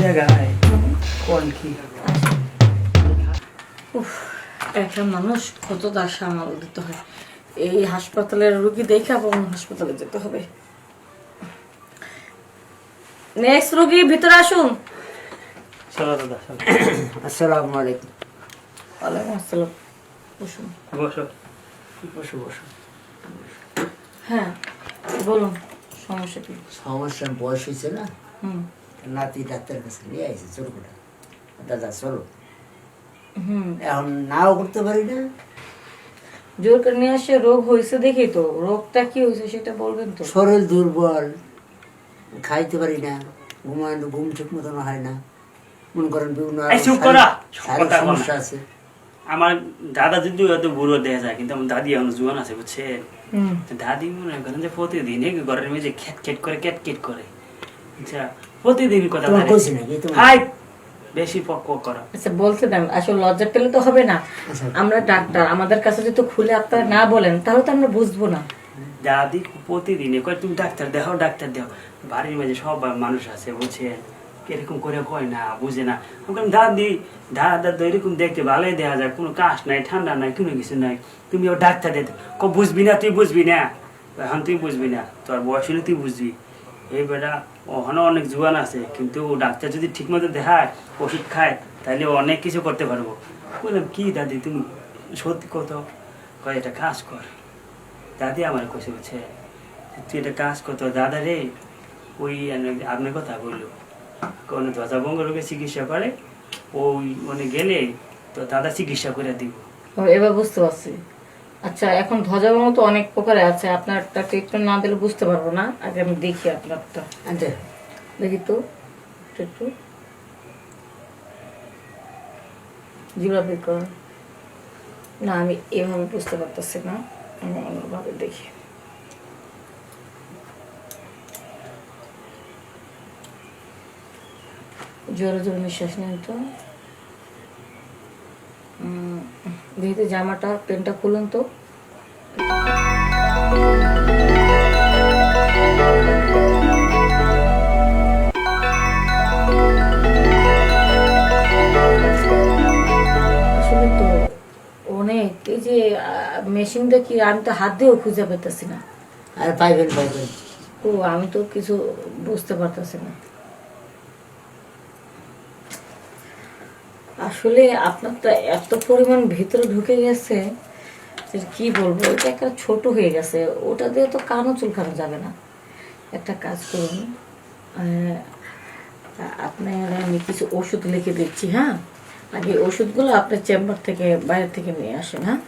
জায়গায় কোন কি উফ, একটা মানুষ কত তার সামাল দিতে হয়। এই হাসপাতালের রুগী দেখে আবার অন্য হাসপাতালে যেতে হবে। নেক্সট রুগী ভিতরে আসুন। চলো দাদা চলো। আসসালামু আলাইকুম। ওয়ালাইকুম আসসালাম। বসুন। বসো। বসো বসো। হ্যাঁ বলুন, সমস্যা কি? সমস্যার বয়স হয়েছে না, হুম নাতি ডাক্তার কাছে নিয়ে আইছে চলো করে। দাদা চলো, হুম এখন নাও করতে পারি না। জোর করে নিয়ে আসে, রোগ হয়েছে দেখি তো। রোগটা কি হয়েছে সেটা বলবেন তো। শরীর দুর্বল, খাইতে পারি না, ঘুমানো ঘুম ঠিক মতন হয় না, মনে করেন বিভিন্ন এই চুপ করা, শারীরিক কথা বল না। সমস্যা আছে। আমার দাদা যদি হয়তো বুড়ো দেখা যায়, কিন্তু আমার দাদি এখন জোয়ান আছে বুঝছে। হুম দাদি মনে করেন যে প্রতিদিন ঘরের মেঝে খ্যাট করে ক্যাট করে। আচ্ছা প্রতিদিন কথা তোমার বলে। কইছি নাকি তোমার? হাই বেশি পক্ক করা। আচ্ছা বলতে দেন, আসলে লজ্জা পেলে তো হবে না। আচ্ছা। আমরা ডাক্তার, আমাদের কাছে যদি খুলে আপনারা না বলেন তাহলে তো আমরা বুঝবো না। দাদি প্রতিদিনে কয় তুমি ডাক্তার দেখাও ডাক্তার দেখাও। বাড়ির মাঝে সব মানুষ আছে বুঝছে, এরকম করে কয় না, বুঝে না। দাদি দাদা তো এরকম দেখতে ভালোই দেখা যায়, কোনো কাশ নাই, ঠান্ডা নাই, কোনো কিছু নাই, তুমি ও ডাক্তার দে। বুঝবি না, তুই বুঝবি না, এখন তুই বুঝবি না, তোর বয়স হলে তুই বুঝবি। এই বেটা ওখানে অনেক জোয়ান আছে, কিন্তু ও ডাক্তার যদি ঠিক মতো দেখায়, ওষুধ খায়, তাহলে ও অনেক কিছু করতে পারবো। বললাম কি দাদি তুমি সত্যি কত? কয় এটা কাজ কর। দাদি আমার কষে বলছে তুই এটা কাজ করতো দাদা রে। ওই আপনার কথা বললো, কোনো ধ্বজাভঙ্গ রোগের চিকিৎসা করে, ওই মানে গেলে তো দাদা চিকিৎসা করে দিব। ও, এবার বুঝতে পারছি। আচ্ছা এখন ধ্বজাভঙ্গ তো অনেক প্রকারে আছে, আপনারটা ট্রিটমেন্ট না দিলে বুঝতে পারবো না। আগে আমি দেখি আপনারটা, আচ্ছা দেখি তো একটু জিভা বের করেন। না আমি এভাবে বুঝতে পারতেছি না, আমি অন্যভাবে দেখি। জোরে জোরে নিঃশ্বাস নেন তো। দেখি তো জামাটা, প্যান্টটা খুলুন তো। আসলে তো অনেক, এই যে মেশিনটা কি, আমি তো হাত দিয়েও খুঁজে পেতেছি না। আর পাইবেন পাইবেন। ও আমি তো কিছু বুঝতে পারতেছি না। আসলে আপনার তো এত পরিমাণ ভিতরে ঢুকে গেছে যে কি বলবো, এটা একটা ছোট হয়ে গেছে, ওটা দিয়ে তো কানও চুলকানো যাবে না। একটা কাজ করুন, আপনার আমি কিছু ওষুধ লিখে দিচ্ছি। হ্যাঁ আগে ওষুধগুলো আপনার চেম্বার থেকে বাইরে থেকে নিয়ে আসেন। হ্যাঁ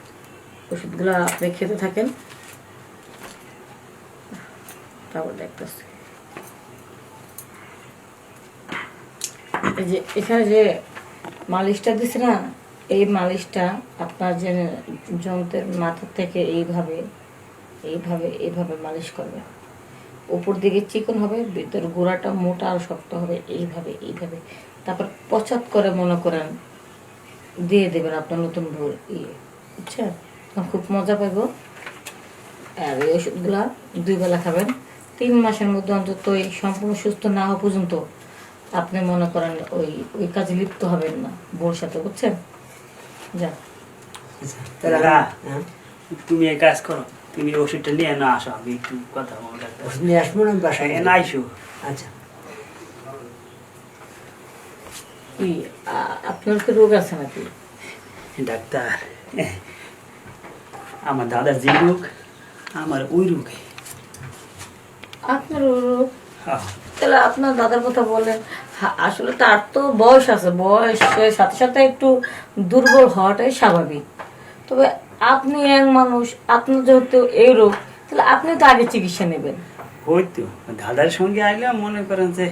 ওষুধগুলো আপনি খেতে থাকেন, তারপর দেখতেছি। এই যে এখানে যে মালিশটা দিছে না, এই মালিশটা আপনার যে যন্ত্রের মাথা থেকে এইভাবে এইভাবে এইভাবে মালিশ করবে। উপর দিকে চিকন হবে, ভিতর গোড়াটা মোটা আর শক্ত হবে, এইভাবে এইভাবে। তারপর পচাত করে মনে করেন দিয়ে দেবেন আপনার নতুন বউ ইয়ে, বুঝছেন? তখন খুব মজা পাইব। আর এই ওষুধগুলা 2 বেলা খাবেন। 3 মাসের মধ্যে অন্তত এই সম্পূর্ণ সুস্থ না হওয়া পর্যন্ত আপনি মনে করেন ওই ওই কাজে লিপ্ত হবেন না বউর সাথে, বুঝছেন? যা আচ্ছা তাহলে দাদা, হ্যাঁ, তুমি এক কাজ করো, তুমি ওষুধটা নিয়ে না আসো, আমি একটু কথা বলবো ডাক্তার। ওষুধ নিয়ে আসবো না বাসায়? না আইসো। আচ্ছা কি আপনার কি রোগ আছে নাকি? ডাক্তার আমার দাদার যে রোগ, আমার ওই রোগে। আপনার রোগ? হ্যাঁ। তাহলে আপনার দাদার কথা বলেন। আসলে তার তো বয়স আছে, বয়সের সাথে সাথে একটু দুর্বল হওয়াটাই স্বাভাবিক। তবে আপনি এক মানুষ, আপনার যেহেতু এই রোগ, তাহলে আপনি তো আগে চিকিৎসা নেবেন। ওই তো দাদার সঙ্গে আইলে মনে করেন যে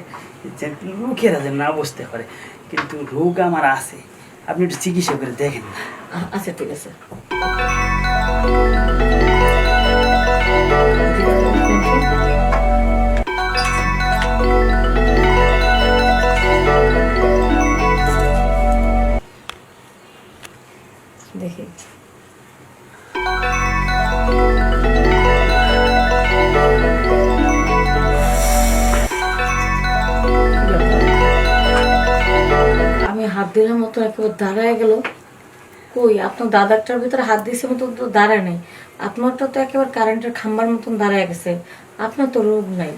যে লোকেরা যে না বুঝতে পারে, কিন্তু রোগ আমার আছে, আপনি একটু চিকিৎসা করে দেখেন না। আচ্ছা ঠিক আছে। দেখি হাত দিলার মতো একেবারে দাঁড়ায় গেল। কই আপনার দাদারটার ভিতরে হাত দিয়েছে মতো তো দাঁড়ায় নাই, আপনারটা তো একেবারে কারেন্টের খাম্বার মতন দাঁড়ায় গেছে। আপনার তো রোগ নাই।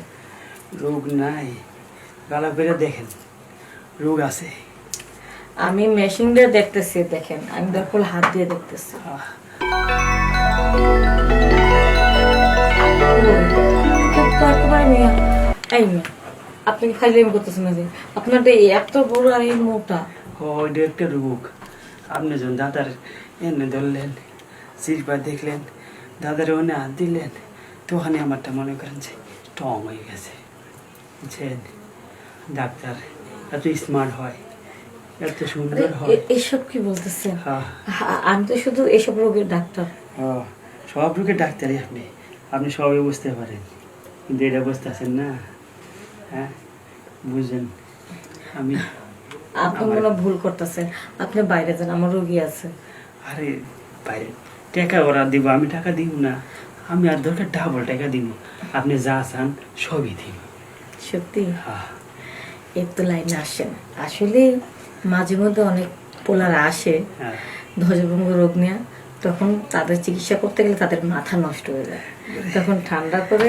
রোগ নাই, ভালো করে দেখেন, রোগ আছে। আমি মেশিন দিয়ে দেখতেছি, দেখেন আমি দেখো হাত দিয়ে দেখতেছি। আপনি কি ফাইজলামি করতেছেন না? যে আপনার এত বড় আর এই মোটা। ওইটা একটা রোগ। আপনি যখন দাদার এনে ধরলেন, শিল্পা দেখলেন, দাদার ওনে হাত দিলেন, তো ওখানে আমারটা মনে করেন যে টং হয়ে গেছে, বুঝছেন? ডাক্তার এত স্মার্ট হয়, এত সুন্দর হয়। এসব কি বলতেছেন? হ্যাঁ, আমি তো শুধু এসব রোগের ডাক্তার। সব রোগের ডাক্তারই আপনি, আপনি সবই বুঝতে পারেন, কিন্তু এটা বুঝতেছেন না। হ্যাঁ, বুঝলেন? আমি আপনি মনে হয় ভুল করতেছেন। আপনি বাইরে যান, আমার রোগী আছে। আরে বাইরে টাকা ওরা দিব, আমি টাকা দিব না। আমি আর দরকার ডাবল টাকা দিব, আপনি যা চান সবই দিব। সত্যি? হ্যাঁ, একটু লাইনে আসেন। আসলে মাঝে মধ্যে অনেক পোলারা আসে হ্যাঁ, ধ্বজভঙ্গ রোগ নিয়ে, তখন তাদের চিকিৎসা করতে গেলে তাদের মাথা নষ্ট হয়ে যায়, তখন ঠান্ডা করে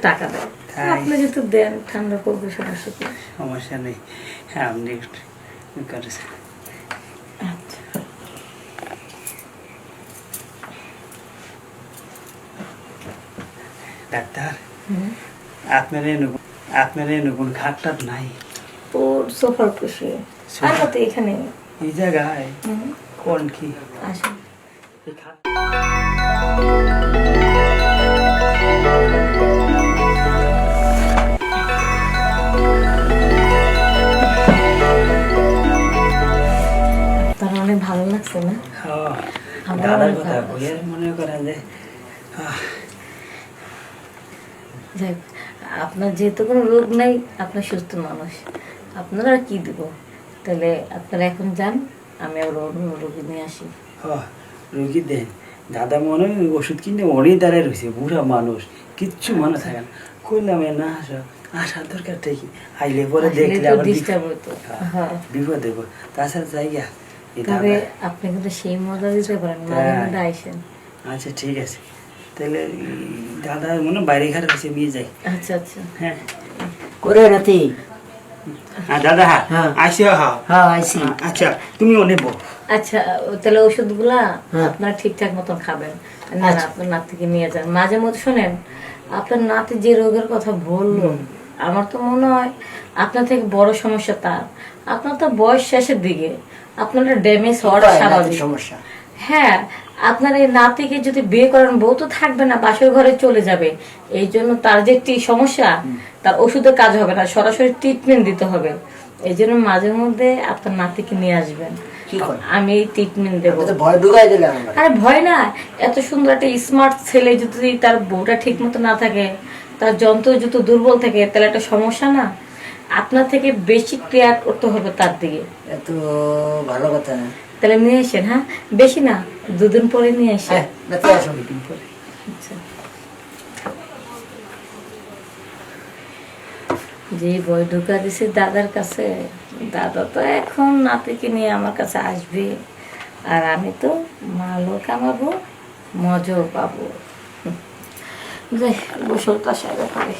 টাকা দেয়। তাই? আপনি যেহেতু দেন, ঠান্ডা করবে, সমস্যা কি? সমস্যা নেই। হ্যাঁ, আপনি একটু করেছেন। আচ্ছা, ডাক্তার, আপনার এনে কোন খাট টাট নাই? ওর সোফার বসে আর কত এখানে এই জায়গায় কোন কি আসেন। এই খাট? আপনার অনেক ভালো লাগছে না? হ্যাঁ, আমার দাদার অনেক কথা ভালো বলে মনে করেন যে যাই হোক, আপনার যেহেতু কোনো রোগ নাই, আপনার সুস্থ মানুষ, আপনারা আর কি দিব? তাহলে আপনারা এখন যান, আমি আবার অন্য রোগী নিয়ে আসি। রুগী দেন। দাদা মনে হয় ওষুধ কিনে অনেক দাঁড়ায় রয়েছে, বুড়া মানুষ, কিচ্ছু মনে থাকে না। করলাম না, আসার দরকারটা কি? আইলে পরে দেখলে আবার ডিস্টার্ব হতো। হ্যাঁ, বিপদ দেবো। তাছাড়া জায়গা তবে আপনি কিন্তু সেই মজা দিতে পারেন, মাঝে মধ্যে আইসেন। আচ্ছা, ঠিক আছে। তাহলে দাদা মনে হয় বাইরে ঘরে বসে নিয়ে যাই। আচ্ছা আচ্ছা, হ্যাঁ, করে রাতে। হ্যাঁ দাদা, হ্যাঁ। আসি। হ্যাঁ আইসি। আচ্ছা, তুমিও নেবো। আচ্ছা, তাহলে ওষুধগুলা হ্যাঁ। আপনারা ঠিকঠাক মতন খাবেন। না, আপনার নাতিকে নিয়ে যান। মাঝে মধ্যে শোনেন, আপনার নাতি যে রোগের কথা বললো, আমার তো মনে হয় আপনার থেকে বড় সমস্যা তার। আপনার তো বয়স শেষের দিকে, আপনার ড্যামেজ হওয়ার স্বাভাবিক সমস্যা। হ্যাঁ, আপনার এই নাতিকে যদি বিয়ে করেন, বউ তো থাকবে না, বাসর ঘরে চলে যাবে। এই জন্য তার যে একটি সমস্যা, তার ওষুধের কাজ হবে না, সরাসরি ট্রিটমেন্ট দিতে হবে। এই জন্য মাঝে মধ্যে আপনার নাতিকে নিয়ে আসবেন, আমি ট্রিটমেন্ট দেবো। ভয় ঢুকাই দিলাম। আরে ভয় না, এত সুন্দর একটা স্মার্ট ছেলে যদি তার বউটা ঠিক মতো না থাকে, তার যন্ত্র যদি দুর্বল থাকে, তাহলে একটা সমস্যা না? আপনার থেকে বেশি কেয়ার করতে হবে তার দিকে। এত ভালো কথা না। তাহলে নিয়ে আসেন। হ্যাঁ, বেশি না, দুদিন পরে নিয়ে আসেন। আচ্ছা, যে বই ঢুকা দিছি দাদার কাছে, দাদা তো এখন নাতিকে নিয়ে আমার কাছে আসবে, আর আমি তো মালও কামাবো, মজাও পাবো। যাই, গোসলটা সেরে পারি।